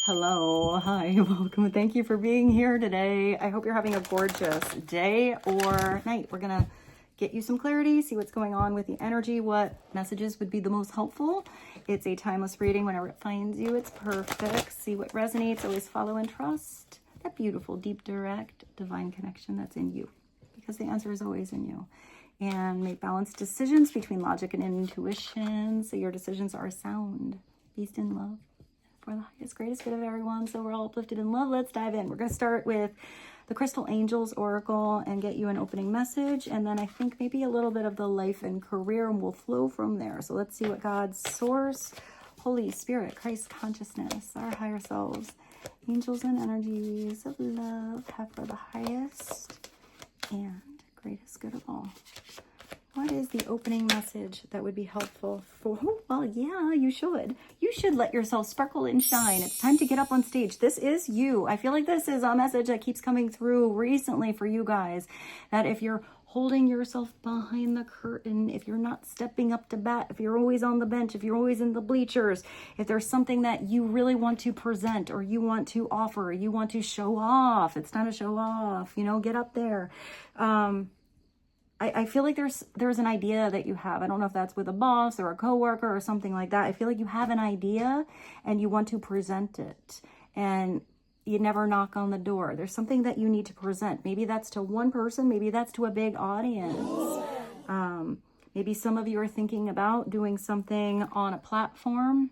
Hello, hi, welcome. Thank you for being here today. I hope you're having a gorgeous day or night. We're gonna get you some clarity, see what's going on with the energy, what messages would be the most helpful. It's a timeless reading. Whenever it finds you, it's perfect. See what resonates. Always follow and trust that beautiful, deep, direct, divine connection that's in you, because the answer is always in you. And make balanced decisions between logic and intuition, so your decisions are sound, based in love, for the highest, greatest good of everyone. So we're all uplifted in love. Let's dive in. We're going to start with the Crystal Angels Oracle and get you an opening message. And then I think maybe a little bit of the life and career, and we'll flow from there. So let's see what God's source, Holy Spirit, Christ consciousness, our higher selves, angels and energies of love have for the highest and greatest good of all. What is the opening message that would be helpful for, well, yeah, you should. You should let yourself sparkle and shine. It's time to get up on stage. This is you. I feel like this is a message that keeps coming through recently for you guys, that if you're holding yourself behind the curtain, if you're not stepping up to bat, if you're always on the bench, if you're always in the bleachers, if there's something that you really want to present or you want to offer, you want to show off, it's time to show off, get up there. I feel like there's an idea that you have. I don't know if that's with a boss or a coworker or something like that. I feel like you have an idea and you want to present it, and you never knock on the door. There's something that you need to present. Maybe that's to one person. Maybe that's to a big audience. Maybe some of you are thinking about doing something on a platform.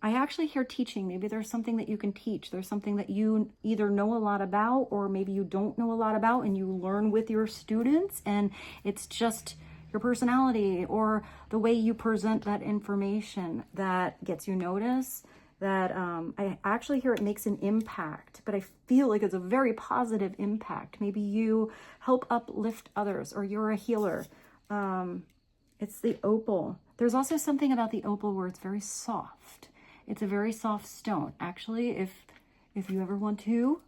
I actually hear teaching. Maybe there's something that you can teach. There's something that you either know a lot about, or maybe you don't know a lot about, and you learn with your students, and it's just your personality or the way you present that information that gets you noticed. That I actually hear it makes an impact, but I feel like it's a very positive impact. Maybe you help uplift others, or you're a healer. It's the opal. There's also something about the opal where it's very soft. It's a very soft stone. Actually, if you ever want to,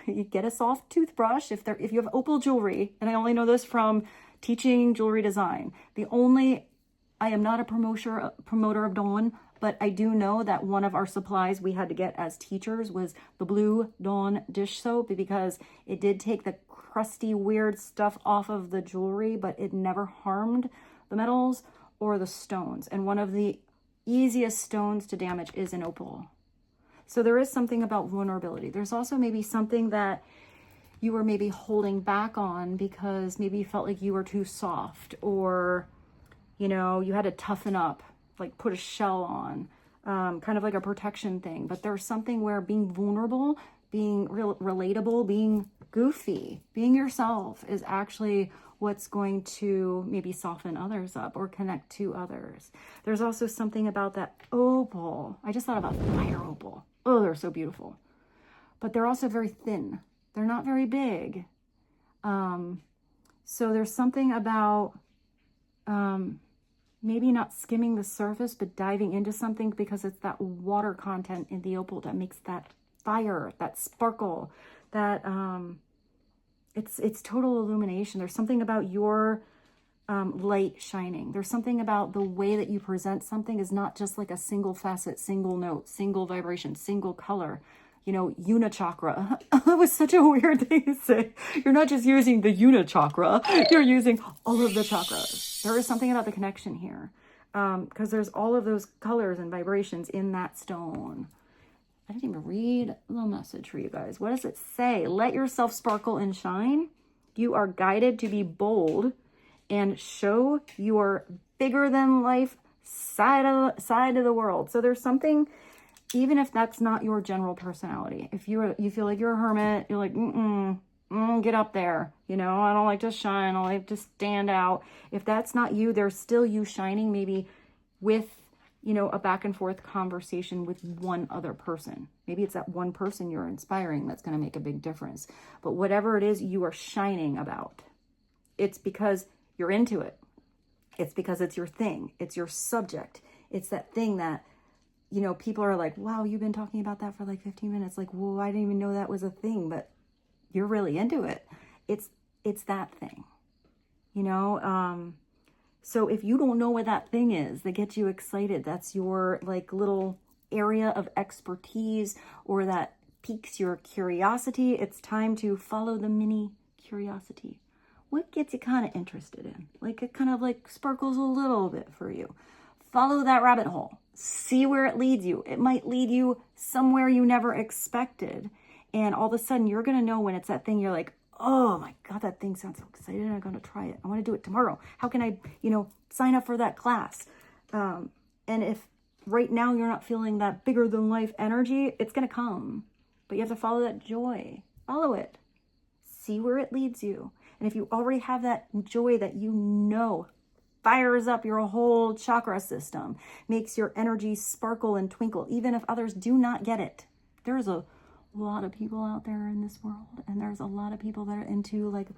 you get a soft toothbrush. If you have opal jewelry, and I only know this from teaching jewelry design. I am not a promoter of Dawn, but I do know that one of our supplies we had to get as teachers was the blue Dawn dish soap, because it did take the crusty, weird stuff off of the jewelry, but it never harmed the metals or the stones. And one of the easiest stones to damage is an opal. So there is something about vulnerability. There's also maybe something that you were maybe holding back on because maybe you felt like you were too soft, or you had to toughen up, like put a shell on, kind of like a protection thing. But there's something where being vulnerable, being relatable, being goofy, being yourself is actually what's going to maybe soften others up or connect to others. There's also something about that opal. I just thought about fire opal. Oh, they're so beautiful. But they're also very thin. They're not very big. So there's something about maybe not skimming the surface, but diving into something, because it's that water content in the opal that makes that fire, that sparkle, that it's total illumination. There's something about your light shining. There's something about the way that you present something is not just like a single facet, single note, single vibration, single color, unichakra. That was such a weird thing to say. You're not just using the unichakra, you're using all of the chakras. There is something about the connection here, because there's all of those colors and vibrations in that stone. I didn't even read the message for you guys. What does it say? Let yourself sparkle and shine. You are guided to be bold and show your bigger than life side of the world. So there's something, even if that's not your general personality, if you feel like you're a hermit, you're like, get up there. I don't like to shine. I like to stand out. If that's not you, there's still you shining, maybe with a back and forth conversation with one other person. Maybe it's that one person you're inspiring that's going to make a big difference. But whatever it is you are shining about, it's because you're into it. It's because it's your thing. It's your subject. It's that thing that, people are like, wow, you've been talking about that for like 15 minutes. Like, whoa, I didn't even know that was a thing, but you're really into it. It's that thing, So if you don't know what that thing is that gets you excited, that's your like little area of expertise or that piques your curiosity, it's time to follow the mini curiosity. What gets you kind of interested in? Like it kind of like sparkles a little bit for you. Follow that rabbit hole. See where it leads you. It might lead you somewhere you never expected. And all of a sudden you're going to know when it's that thing you're like, oh my God, that thing sounds so exciting. I'm going to try it. I want to do it tomorrow. How can I, sign up for that class? And if right now you're not feeling that bigger than life energy, it's going to come. But you have to follow that joy. Follow it. See where it leads you. And if you already have that joy that fires up your whole chakra system, makes your energy sparkle and twinkle, even if others do not get it. There's a lot of people out there in this world, and there's a lot of people that are into like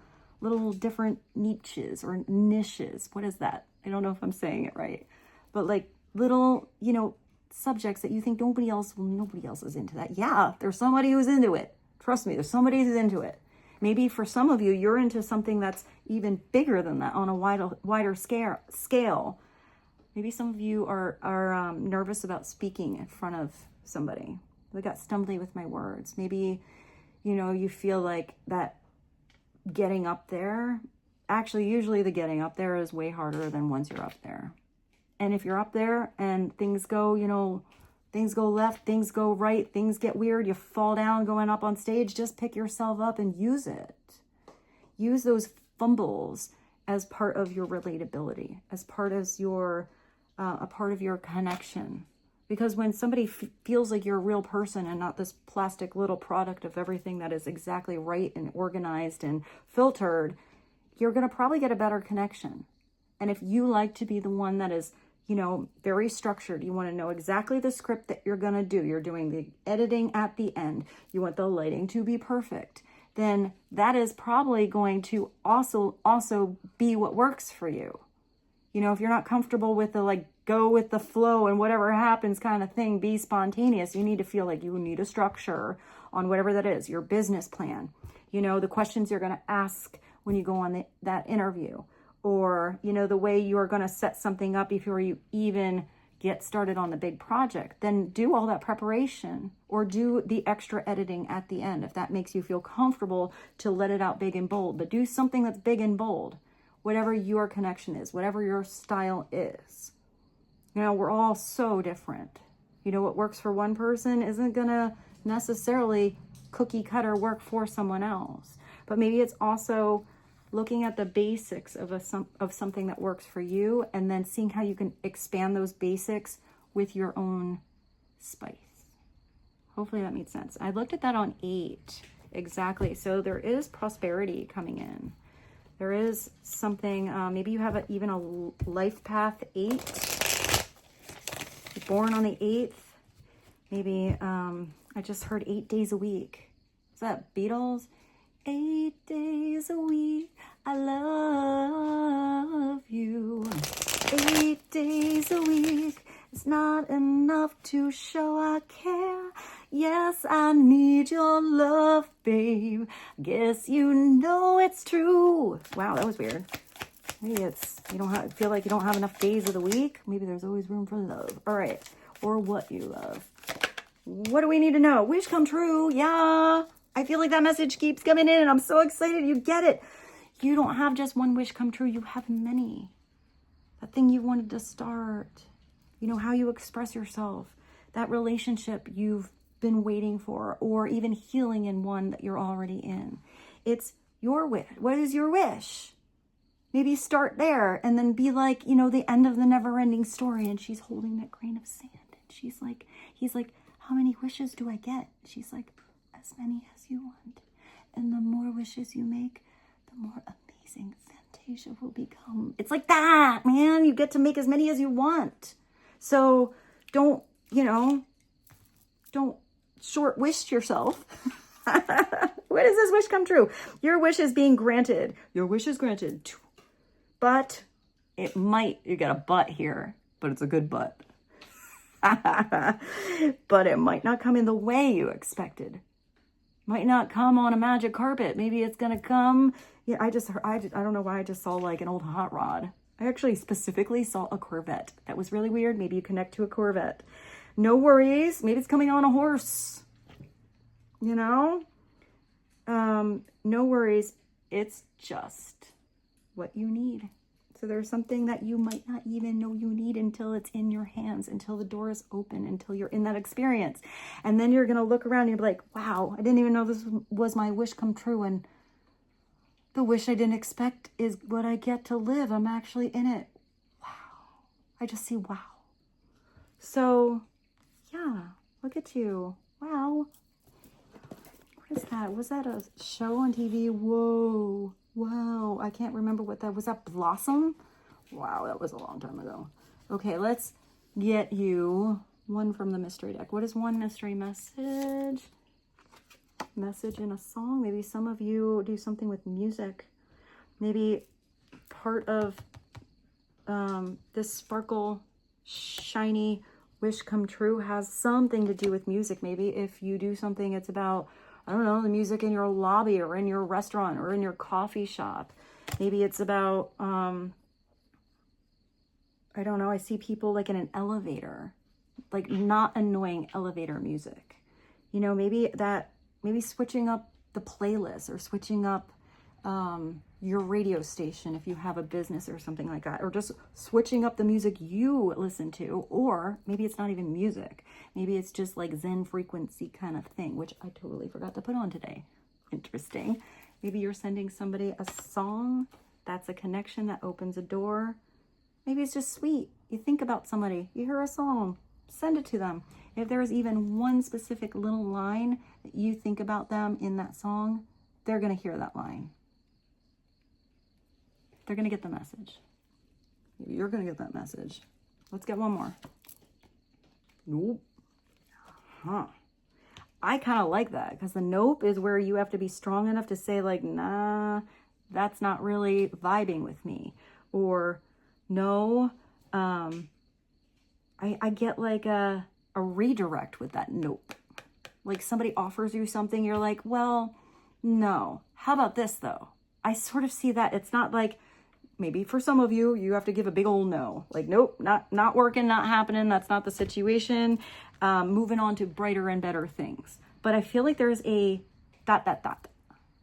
little different niches or niches. What is that? I don't know if I'm saying it right, but like little, subjects that you think nobody else is into that. Yeah, there's somebody who's into it. Trust me, there's somebody who's into it. Maybe for some of you, you're into something that's even bigger than that on a wider scale. Maybe some of you are nervous about speaking in front of somebody. I got stumbly with my words. Maybe, you feel like that getting up there, actually, usually the getting up there is way harder than once you're up there. And if you're up there and things go, things go left, things go right, things get weird, you fall down going up on stage, just pick yourself up and use it. Use those fumbles as part of your relatability, as part of a part of your connection. Because when somebody feels like you're a real person and not this plastic little product of everything that is exactly right and organized and filtered, you're going to probably get a better connection. And if you like to be the one that is, very structured, you want to know exactly the script that you're going to do, you're doing the editing at the end, you want the lighting to be perfect, then that is probably going to also be what works for you. If you're not comfortable with the go with the flow and whatever happens kind of thing, be spontaneous. You need to feel like you need a structure on whatever that is, your business plan, the questions you're going to ask when you go on that interview, or, the way you are going to set something up before you even get started on the big project. Then do all that preparation or do the extra editing at the end if that makes you feel comfortable to let it out big and bold. But do something that's big and bold. Whatever your connection is, whatever your style is. We're all so different. What works for one person isn't going to necessarily cookie cutter work for someone else. But maybe it's also looking at the basics of something that works for you and then seeing how you can expand those basics with your own spice. Hopefully that made sense. I looked at that on 8. Exactly. So there is prosperity coming in. There is something, maybe you have even a life path 8. You're born on the 8th. Maybe, I just heard 8 days a week. Is that Beatles? 8 days a week, I love you. 8 days a week, it's not enough to show I care. Yes, I need your love, babe. Guess you know it's true. Wow, that was weird. Maybe it's, feel like you don't have enough days of the week. Maybe there's always room for love. All right, or what you love. What do we need to know? Wish come true, yeah. I feel like that message keeps coming in and I'm so excited you get it. You don't have just one wish come true. You have many. That thing you wanted to start. How you express yourself. That relationship you've been waiting for, or even healing in one that you're already in. It's your wish. What is your wish? Maybe start there and then be like, the end of the never ending story. And she's holding that grain of sand. And he's like, how many wishes do I get? She's like, as many as you want. And the more wishes you make, the more amazing Fantasia will become. It's like that, man. You get to make as many as you want. So don't short wish yourself. When does this wish come true? Your wish is being granted. Your wish is granted. But it might, you got a but here, but it's a good but. But it might not come in the way you expected. Might not come on a magic carpet. Maybe it's going to come. Yeah, I don't know why I just saw like an old hot rod. I actually specifically saw a Corvette. That was really weird. Maybe you connect to a Corvette. No worries. Maybe it's coming on a horse, you know? No worries. It's just what you need. So there's something that you might not even know you need until it's in your hands, until the door is open, until you're in that experience. And then you're going to look around and you'll be like, wow, I didn't even know this was my wish come true. And the wish I didn't expect is what I get to live. I'm actually in it. Wow. I just see wow. So yeah, look at you. Wow. What is that? Was that a show on TV? Whoa. Wow. I can't remember what that was. That Blossom? Wow, that was a long time ago. Okay, let's get you one from the mystery deck. What is one mystery message? Message in a song. Maybe some of you do something with music. Maybe part of this sparkle, shiny wish come true has something to do with music. Maybe if you do something, it's about, I don't know, the music in your lobby or in your restaurant or in your coffee shop. Maybe it's about, I don't know, I see people like in an elevator, like not annoying elevator music. You know, maybe switching up the playlist or switching up your radio station if you have a business or something like that, or just switching up the music you listen to, or maybe it's not even music. Maybe it's just like Zen frequency kind of thing, which I totally forgot to put on today. Interesting. Maybe you're sending somebody a song. That's a connection that opens a door. Maybe it's just sweet. You think about somebody, you hear a song, send it to them. If there's even one specific little line that you think about them in that song, they're going to hear that line. They're going to get the message. Maybe you're going to get that message. Let's get one more. Nope. Huh. I kind of like that, because the nope is where you have to be strong enough to say like, nah, that's not really vibing with me. Or no, I get like a redirect with that nope. Like somebody offers you something, you're like, well, no. How about this though? I sort of see that. It's not like, maybe for some of you, you have to give a big old no. Like, nope, not working, not happening. That's not the situation. Moving on to brighter and better things. But I feel like there's a ...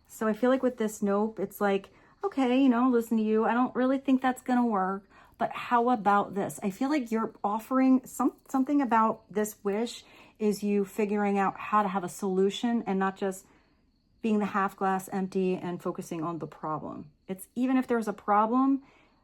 So I feel like with this nope, it's like, okay, you know, listen to you. I don't really think that's going to work. But how about this? I feel like you're offering something about this wish is you figuring out how to have a solution and not just being the half glass empty and focusing on the problem. It's even if there's a problem,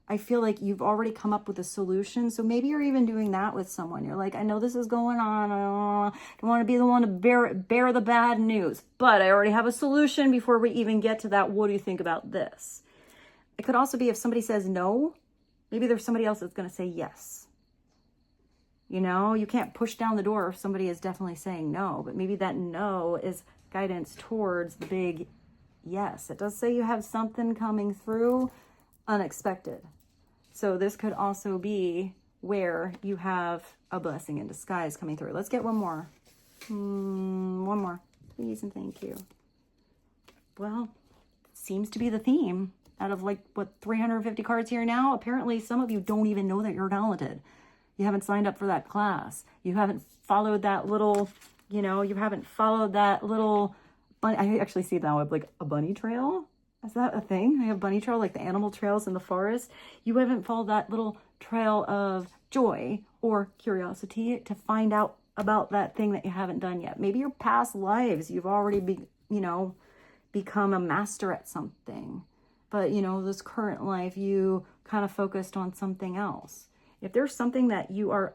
I feel like you've already come up with a solution. So maybe you're even doing that with someone. You're like, I know this is going on. I don't want to be the one to bear the bad news, but I already have a solution before we even get to that. What do you think about this? It could also be if somebody says no, maybe there's somebody else that's going to say yes. You know, you can't push down the door if somebody is definitely saying no, but maybe that no is guidance towards the big yes. It does say you have something coming through unexpected. So this could also be where you have a blessing in disguise coming through. Let's get one more. One more, please and thank you. Well, seems to be the theme. Out of like, what, 350 cards here now? Apparently some of you don't even know that you're talented. You haven't signed up for that class. You haven't followed that little, you know, you haven't followed that little bunny. I actually see now like a bunny trail. Is that a thing? I have bunny trail, like the animal trails in the forest. You haven't followed that little trail of joy or curiosity to find out about that thing that you haven't done yet. Maybe your past lives, you've already become a master at something. But, you know, this current life, you kind of focused on something else. If there's something that you are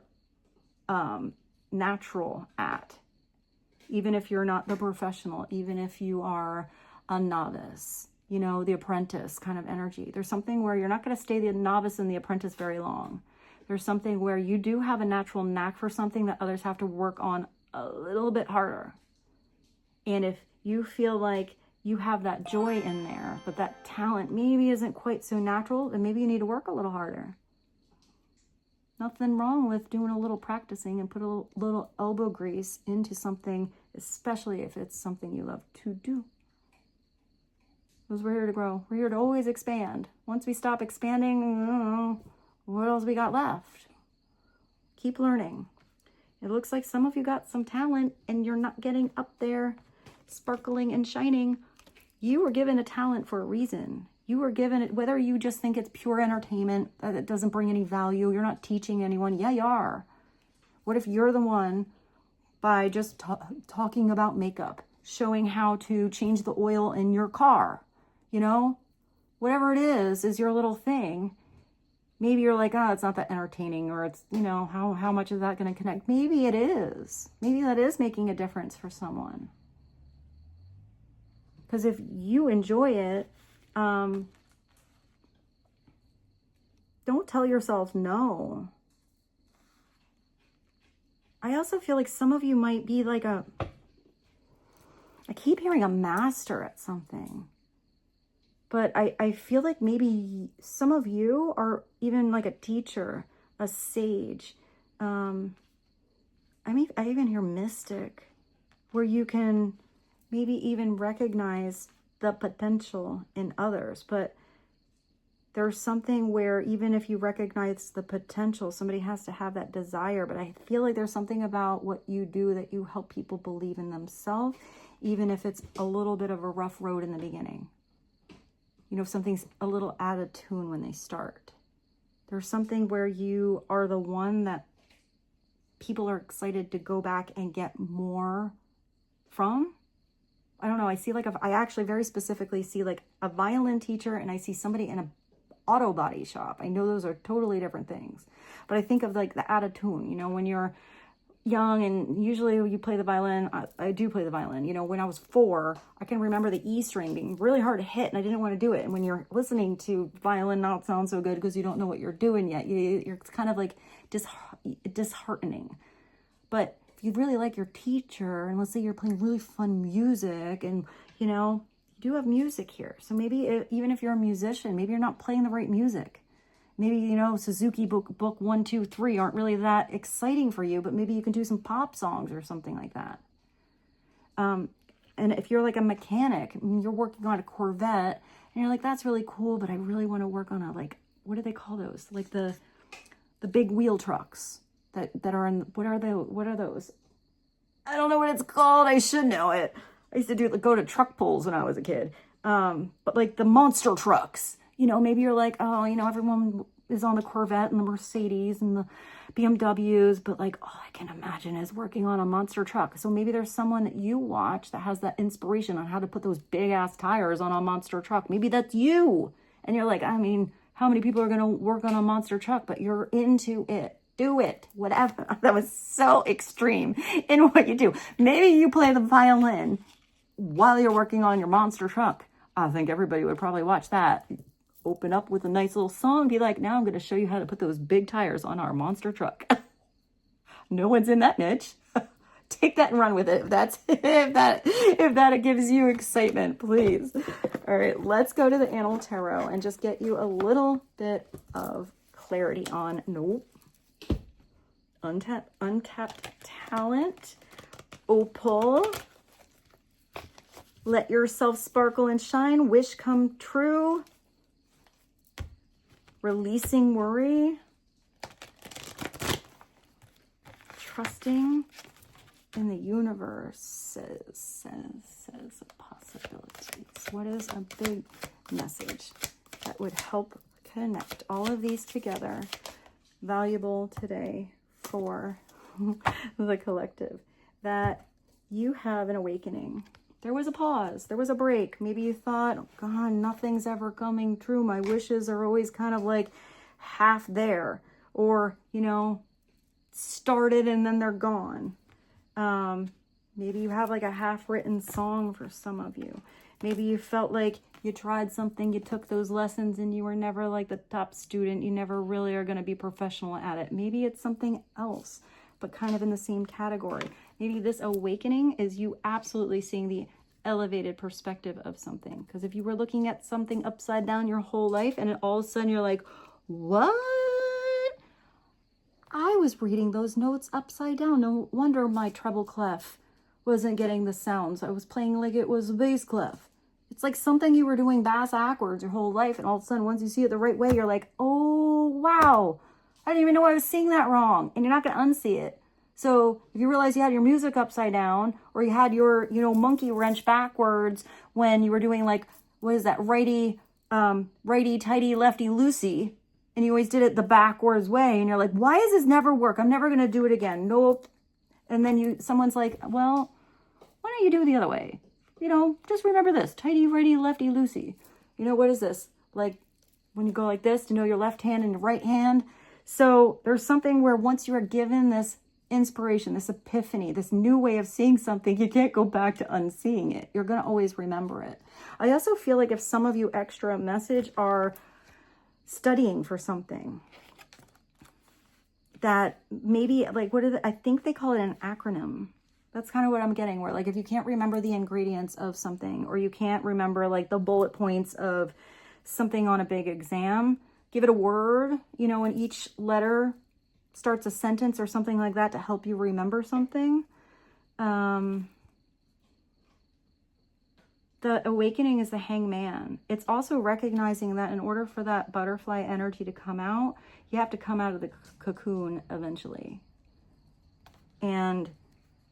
natural at, even if you're not the professional, even if you are a novice, you know, the apprentice kind of energy, there's something where you're not going to stay the novice and the apprentice very long. There's something where you do have a natural knack for something that others have to work on a little bit harder. And if you feel like you have that joy in there, but that talent maybe isn't quite so natural, then maybe you need to work a little harder. Nothing wrong with doing a little practicing and put a little elbow grease into something, especially if it's something you love to do. Because we're here to grow. We're here to always expand. Once we stop expanding, I don't know, what else we got left? Keep learning. It looks like some of you got some talent and you're not getting up there sparkling and shining. You were given a talent for a reason. You were given it, whether you just think it's pure entertainment, that it doesn't bring any value, you're not teaching anyone. Yeah, you are. What if you're the one, by just talking about makeup, showing how to change the oil in your car, you know? Whatever it is your little thing. Maybe you're like, oh, it's not that entertaining, or it's, you know, how much is that going to connect? Maybe it is. Maybe that is making a difference for someone. Because if you enjoy it, don't tell yourself no. I also feel like some of you might be like I keep hearing a master at something. But I feel like maybe some of you are even like a teacher, a sage. I even hear mystic, where you can maybe even recognize the potential in others. But there's something where even if you recognize the potential, somebody has to have that desire. But I feel like there's something about what you do that you help people believe in themselves, even if it's a little bit of a rough road in the beginning. You know, if something's a little out of tune when they start. There's something where you are the one that people are excited to go back and get more from. I don't know. I see like, I actually very specifically see like a violin teacher, and I see somebody in a auto body shop. I know those are totally different things. But I think of like the out of tune, you know, when you're young and usually you play the violin. I do play the violin. You know, when I was 4, I can remember the E string being really hard to hit and I didn't want to do it. And when you're listening to violin not sound so good because you don't know what you're doing yet, you're kind of like disheartening. But if you really like your teacher, and let's say you're playing really fun music, and you know, you do have music here. So maybe even if you're a musician, maybe you're not playing the right music. Maybe, you know, Suzuki book 1, 2, 3 aren't really that exciting for you, but maybe you can do some pop songs or something like that. And if you're like a mechanic, you're working on a Corvette, and you're like, that's really cool, but I really want to work on a, like, what do they call those? Like the big wheel trucks that are in, what are those? I don't know what it's called. I should know it. I used to go to truck pulls when I was a kid. But like the monster trucks. You know, maybe you're like, oh, you know, everyone is on the Corvette and the Mercedes and the BMWs, but like, all I can imagine is working on a monster truck. So maybe there's someone that you watch that has that inspiration on how to put those big ass tires on a monster truck. Maybe that's you. And you're like, I mean, how many people are going to work on a monster truck? But you're into it. Do it. Whatever. That was so extreme in what you do. Maybe you play the violin while you're working on your monster truck. I think everybody would probably watch that. Open up with a nice little song, be like, now I'm going to show you how to put those big tires on our monster truck. No one's in that niche. Take that and run with it. If that gives you excitement, please. All right, let's go to the Animal Tarot and just get you a little bit of clarity on untapped talent, opal, let yourself sparkle and shine, wish come true, releasing worry, trusting in the universe, says possibilities. What is a big message that would help connect all of these together, valuable today for the collective? That you have an awakening. There was a pause. There was a break. Maybe you thought, oh God, nothing's ever coming true. My wishes are always kind of like half there. Or, you know, started and then they're gone. Maybe you have like a half-written song for some of you. Maybe you felt like you tried something, you took those lessons and you were never like the top student. You never really are going to be professional at it. Maybe it's something else, but kind of in the same category. Maybe this awakening is you absolutely seeing the elevated perspective of something. Because if you were looking at something upside down your whole life and then all of a sudden you're like, what? I was reading those notes upside down. No wonder my treble clef wasn't getting the sounds. I was playing like it was a bass clef. It's like something you were doing bass backwards your whole life, and all of a sudden once you see it the right way, you're like, oh wow, I didn't even know I was seeing that wrong. And you're not going to unsee it. So if you realize you had your music upside down, or you had your, monkey wrench backwards when you were doing like, what is that, righty tighty, lefty loosey, and you always did it the backwards way, and you're like, why does this never work? I'm never gonna do it again. Nope. And then someone's like, well, why don't you do it the other way? Just remember this, tighty, righty, lefty loosey. What is this? Like when you go like this, to know your left hand and your right hand. So there's something where once you are given this inspiration, this epiphany, this new way of seeing something, you can't go back to unseeing it. You're going to always remember it. I also feel like if some of you extra message are studying for something that maybe like, I think they call it an acronym. That's kind of what I'm getting, where like if you can't remember the ingredients of something, or you can't remember like the bullet points of something on a big exam, give it a word, and each letter starts a sentence or something like that to help you remember something. The awakening is the hangman. It's also recognizing that in order for that butterfly energy to come out, you have to come out of the cocoon eventually. And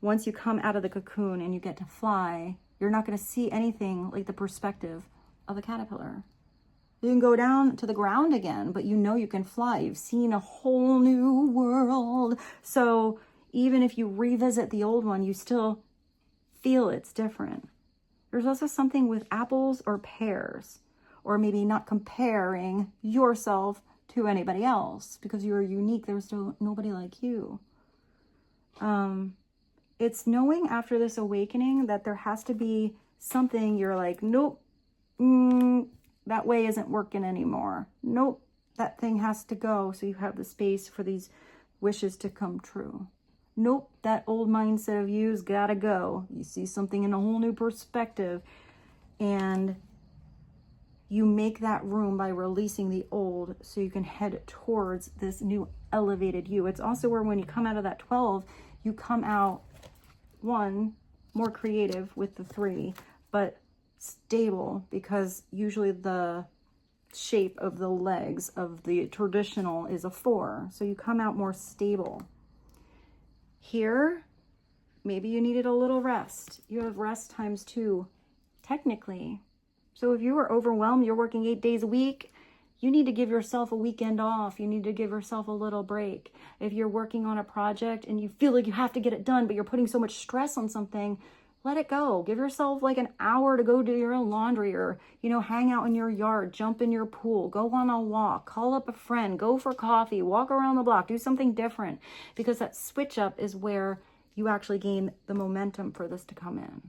once you come out of the cocoon and you get to fly, you're not going to see anything like the perspective of a caterpillar. You can go down to the ground again, but you can fly. You've seen a whole new world. So even if you revisit the old one, you still feel it's different. There's also something with apples or pears, or maybe not comparing yourself to anybody else because you're unique. There's nobody like you. It's knowing after this awakening that there has to be something you're like, nope, that way isn't working anymore. Nope, that thing has to go so you have the space for these wishes to come true. Nope, that old mindset of you's gotta go. You see something in a whole new perspective, and you make that room by releasing the old so you can head towards this new elevated you. It's also where when you come out of that 12, you come out, one, more creative with the 3, but stable, because usually the shape of the legs of the traditional is a 4. So you come out more stable. Here, maybe you needed a little rest. You have rest times 2, technically. So if you were overwhelmed, you're working 8 days a week, you need to give yourself a weekend off. You need to give yourself a little break. If you're working on a project and you feel like you have to get it done, but you're putting so much stress on something, let it go. Give yourself like an hour to go do your own laundry, or, hang out in your yard, jump in your pool, go on a walk, call up a friend, go for coffee, walk around the block, do something different, because that switch up is where you actually gain the momentum for this to come in.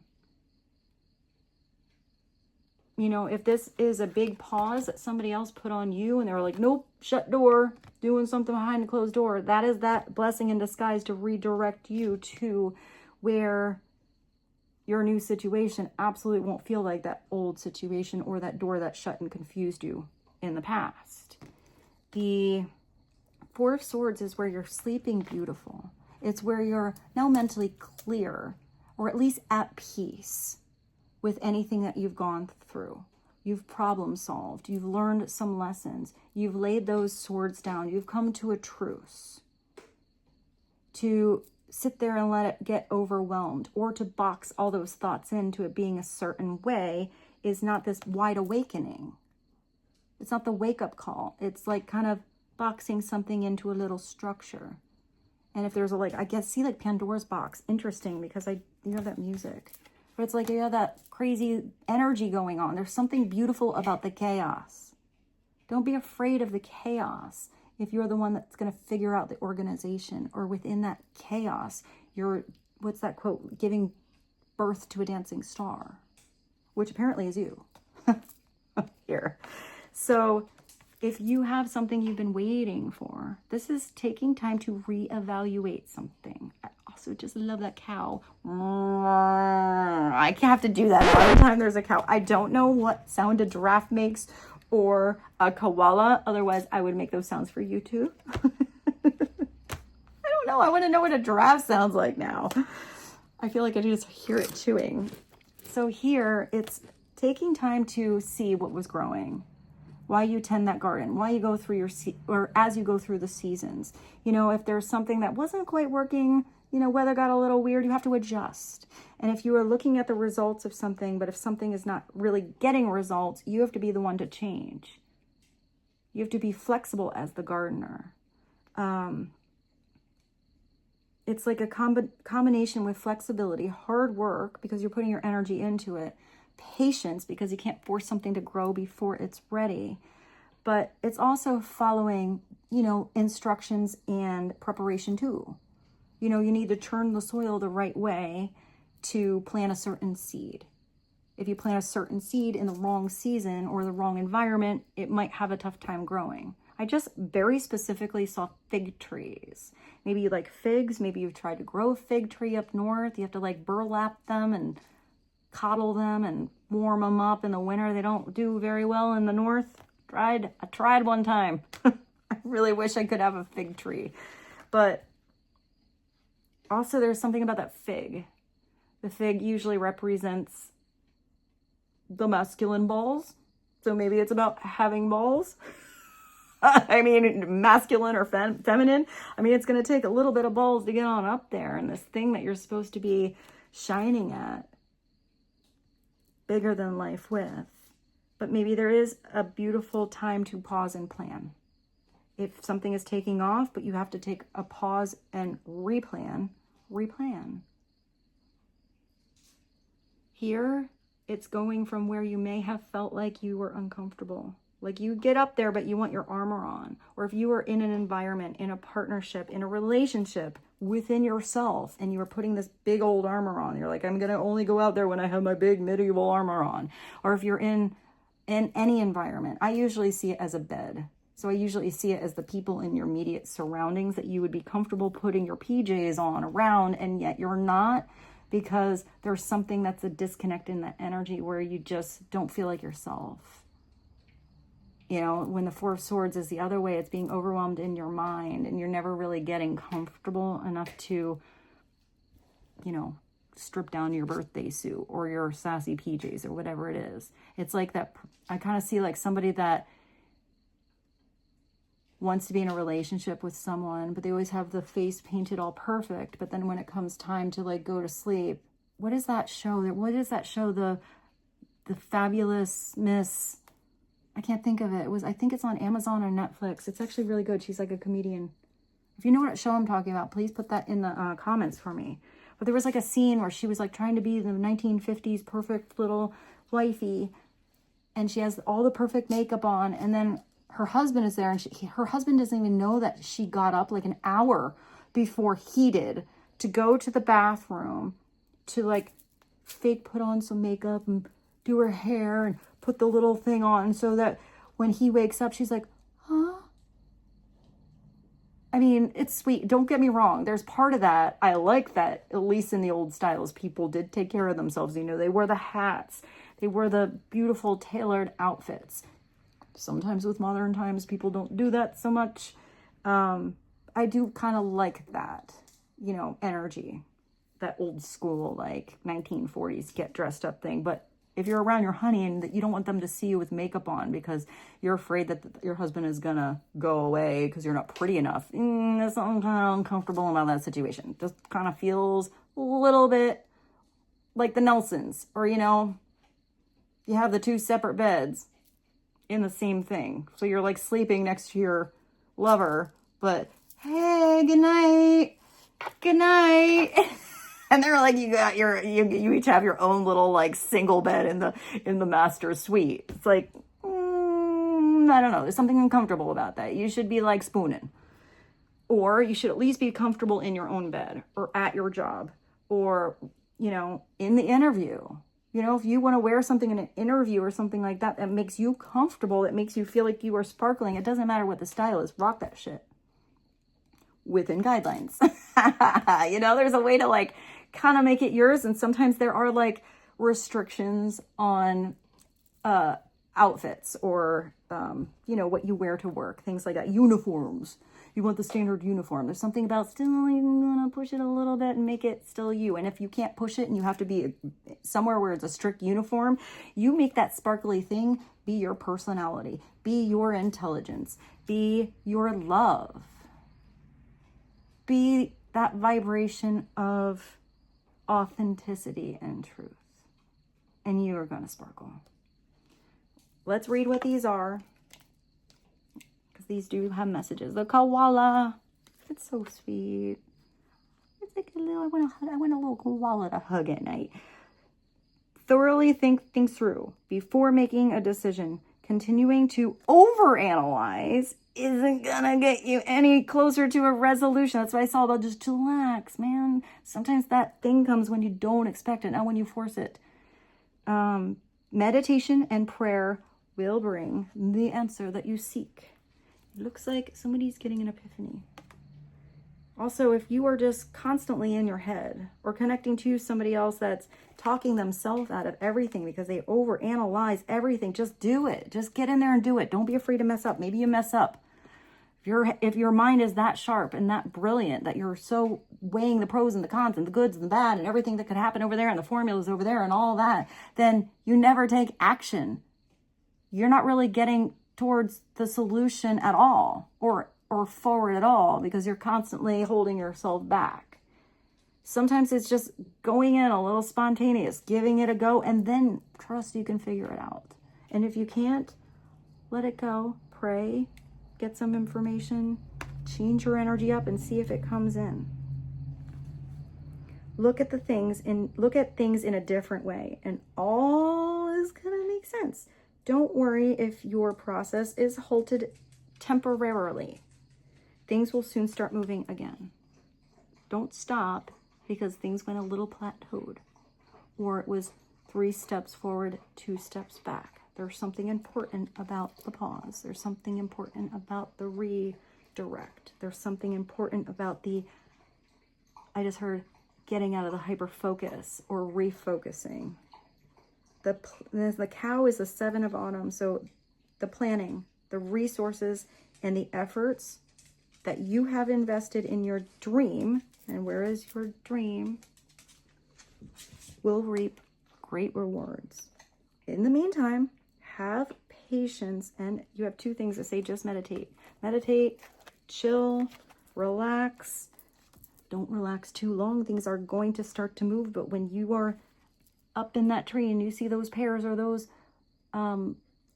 If this is a big pause that somebody else put on you and they were like, nope, shut door, doing something behind a closed door, that is that blessing in disguise to redirect you to where your new situation absolutely won't feel like that old situation or that door that shut and confused you in the past. The 4 of Swords is where you're sleeping beautiful. It's where you're now mentally clear, or at least at peace with anything that you've gone through. You've problem solved. You've learned some lessons. You've laid those swords down. You've come to a truce. To sit there and let it get overwhelmed, or to box all those thoughts into it being a certain way, is not this wide awakening. It's not the wake-up call. It's like kind of boxing something into a little structure. And if there's I guess, see like Pandora's box, interesting, because you have that music, but it's like you have that crazy energy going on. There's something beautiful about the chaos. Don't be afraid of the chaos. If you're the one that's going to figure out the organization, or within that chaos, you're, what's that quote? Giving birth to a dancing star, which apparently is you here. So if you have something you've been waiting for, this is taking time to reevaluate something. I also just love that cow. I have to do that every time there's a cow. I don't know what sound a giraffe makes, or a koala. Otherwise, I would make those sounds for you too. I don't know. I want to know what a giraffe sounds like now. I feel like I just hear it chewing. So here, it's taking time to see what was growing, why you tend that garden, why you go through or as you go through the seasons. If there's something that wasn't quite working, weather got a little weird, you have to adjust. And if you are looking at the results of something, but if something is not really getting results, you have to be the one to change. You have to be flexible as the gardener. It's like a combination with flexibility, hard work because you're putting your energy into it, patience because you can't force something to grow before it's ready. But it's also following, instructions and preparation too. You need to turn the soil the right way to plant a certain seed. If you plant a certain seed in the wrong season or the wrong environment, it might have a tough time growing. I just very specifically saw fig trees. Maybe you like figs. Maybe you've tried to grow a fig tree up north. You have to like burlap them and coddle them and warm them up in the winter. They don't do very well in the north. I tried one time. I really wish I could have a fig tree. But also there's something about that fig. The fig usually represents the masculine balls. So maybe it's about having balls. I mean, masculine or feminine. I mean, it's going to take a little bit of balls to get on up there. And this thing that you're supposed to be shining at, bigger than life with. But maybe there is a beautiful time to pause and plan. If something is taking off, but you have to take a pause and replan. Here, it's going from where you may have felt like you were uncomfortable. Like you get up there, but you want your armor on. Or if you were in an environment, in a partnership, in a relationship within yourself, and you were putting this big old armor on. You're like, I'm going to only go out there when I have my big medieval armor on. Or if you're in any environment, I usually see it as a bed. So I usually see it as the people in your immediate surroundings that you would be comfortable putting your PJs on around, and yet you're not, because there's something that's a disconnect in that energy where you just don't feel like yourself. When the Four of Swords is the other way, it's being overwhelmed in your mind and you're never really getting comfortable enough to, strip down your birthday suit or your sassy PJs or whatever it is. It's like that. I kind of see like somebody that wants to be in a relationship with someone, but they always have the face painted all perfect. But then when it comes time to like go to sleep, what is that show? The Fabulous Miss, I can't think of it. I think it's on Amazon or Netflix. It's actually really good. She's like a comedian. If you know what show I'm talking about, please put that in the comments for me. But there was like a scene where she was like trying to be the 1950s perfect little wifey, and she has all the perfect makeup on, and then her husband is there, and her husband doesn't even know that she got up like an hour before he did to go to the bathroom to like fake put on some makeup and do her hair and put the little thing on so that when he wakes up, she's like, huh? I mean, it's sweet. Don't get me wrong. There's part of that. I like that, at least in the old styles, people did take care of themselves. They wore the hats. They wore the beautiful tailored outfits. Sometimes with modern times, people don't do that so much. I do kind of like that, energy, that old school, like 1940s get dressed up thing. But if you're around your honey and that you don't want them to see you with makeup on because you're afraid that your husband is going to go away because you're not pretty enough, there's something kind of uncomfortable about that situation. Just kind of feels a little bit like the Nelsons, or, you have the two separate beds in the same thing. So you're like sleeping next to your lover, but hey, good night. And they're like, you each have your own little like single bed in the master suite. It's like, I don't know. There's something uncomfortable about that. You should be like spooning, or you should at least be comfortable in your own bed or at your job, or, in the interview. If you want to wear something in an interview or something like that, that makes you comfortable, that makes you feel like you are sparkling. It doesn't matter what the style is. Rock that shit within guidelines. There's a way to like kind of make it yours. And sometimes there are like restrictions on outfits or, what you wear to work, things like that. Uniforms. You want the standard uniform. There's something about still even going to push it a little bit and make it still you. And if you can't push it and you have to be somewhere where it's a strict uniform, you make that sparkly thing be your personality, be your intelligence, be your love, be that vibration of authenticity and truth. And you are going to sparkle. Let's read what these are, because these do have messages. The koala. It's so sweet. It's like a little, I want a little koala to hug at night. Thoroughly think things through before making a decision. Continuing to overanalyze isn't gonna get you any closer to a resolution. That's what I saw about just relax, man. Sometimes that thing comes when you don't expect it, not when you force it. Meditation and prayer will bring the answer that you seek. It looks like somebody's getting an epiphany. Also, if you are just constantly in your head or connecting to somebody else that's talking themselves out of everything because they overanalyze everything, just do it. Just get in there and do it. Don't be afraid to mess up. Maybe you mess up. If your mind is that sharp and that brilliant that you're so weighing the pros and the cons and the goods and the bad and everything that could happen over there and the formulas over there and all that, then you never take action. You're not really getting towards the solution at all or forward at all, because you're constantly holding yourself back. Sometimes it's just going in a little spontaneous, giving it a go, and then trust you can figure it out. And if you can't, let it go. Pray, get some information, change your energy up and see if it comes in. Look at things in a different way, and all is gonna make sense. Don't worry if your process is halted temporarily. Things will soon start moving again. Don't stop because things went a little plateaued, or it was 3 steps forward, 2 steps back. There's something important about the pause. There's something important about the redirect. There's something important about I just heard getting out of the hyper focus or refocusing. The cow is the 7 of autumn. So the planning, the resources, and the efforts that you have invested in your dream, and where is your dream, will reap great rewards. In the meantime, have patience, and you have 2 things to say. Just meditate. Meditate, chill, relax. Don't relax too long. Things are going to start to move, but when you are up in that tree and you see those pears or those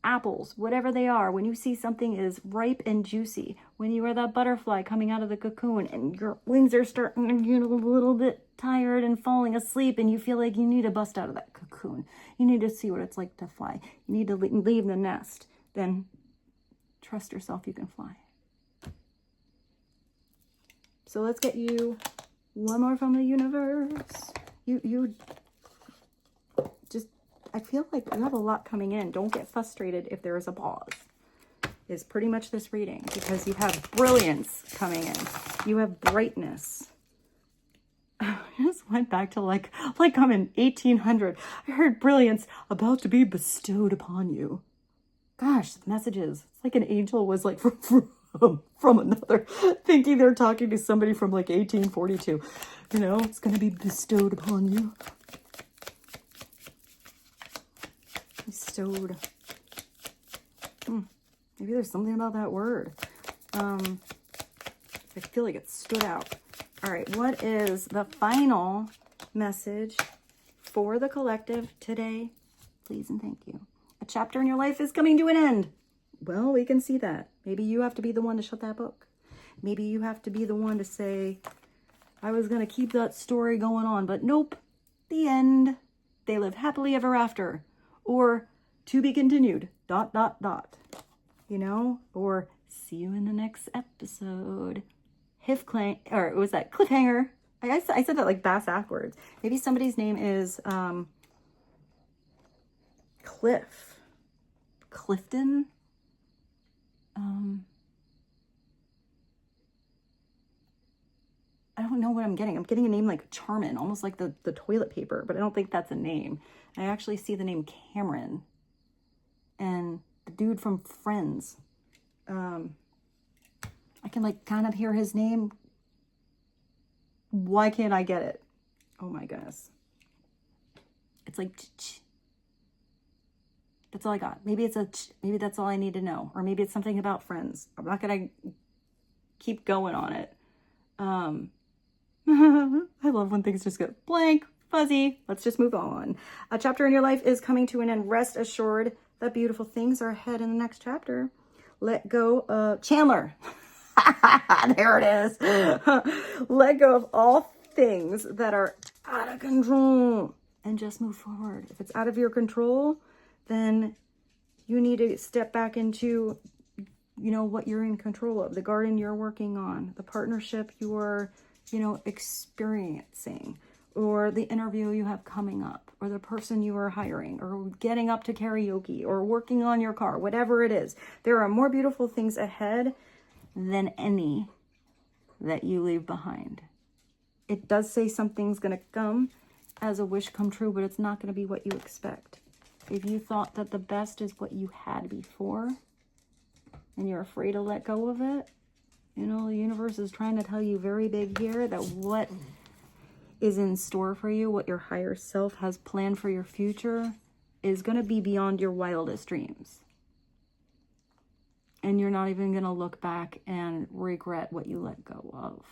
apples, whatever they are, when you see something is ripe and juicy, when you are that butterfly coming out of the cocoon and your wings are starting to get a little bit tired and falling asleep and you feel like you need to bust out of that cocoon, you need to see what it's like to fly, you need to leave the nest, then trust yourself, you can fly. So let's get you one more from the universe. You just, I feel like you have a lot coming in. Don't get frustrated if there is a pause. Is pretty much this reading, because you have brilliance coming in. You have brightness. I just went back to like I'm in 1800. I heard brilliance about to be bestowed upon you. Gosh, the messages. It's like an angel was like from another, thinking they're talking to somebody from like 1842. You know, it's going to be bestowed upon you. Bestowed. Maybe there's something about that word. I feel like it stood out. All right, what is the final message for the collective today? Please and thank you. A chapter in your life is coming to an end. Well, we can see that. Maybe you have to be the one to shut that book. Maybe you have to be the one to say, I was going to keep that story going on, but nope, the end. They lived happily ever after. Or to be continued, ... You know, or see you in the next episode. Or was that cliffhanger? I said that like backwards. Maybe somebody's name is Clifton. I don't know what I'm getting. I'm getting a name like Charmin, almost like the toilet paper, but I don't think that's a name. I actually see the name Cameron and the dude from Friends. I can like kind of hear his name. Why can't I get it? Oh my goodness. It's like, that's all I got. Maybe maybe that's all I need to know. Or maybe it's something about Friends. I'm not going to keep going on it. I love when things just get blank, fuzzy. Let's just move on. A chapter in your life is coming to an end. Rest assured that beautiful things are ahead in the next chapter. Let go of Chandler. There it is. Let go of all things that are out of control and just move forward. If it's out of your control, then you need to step back into, you know, what you're in control of, the garden you're working on, the partnership you're, you know, experiencing, or the interview you have coming up, or the person you are hiring, or getting up to karaoke, or working on your car, whatever it is. There are more beautiful things ahead than any that you leave behind. It does say something's going to come as a wish come true, but it's not going to be what you expect. If you thought that the best is what you had before, and you're afraid to let go of it, you know, the universe is trying to tell you very big here that what is in store for you, what your higher self has planned for your future, is going to be beyond your wildest dreams. And you're not even going to look back and regret what you let go of.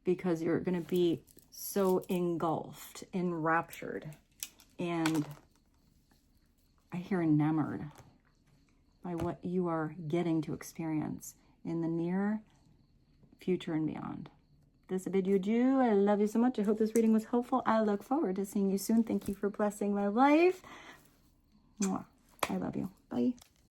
Because you're going to be so engulfed, enraptured, and I hear enamored by what you are getting to experience in the near future and beyond. This is bid you adieu. I love you so much. I hope this reading was helpful. I look forward to seeing you soon. Thank you for blessing my life. Mwah. I love you. Bye.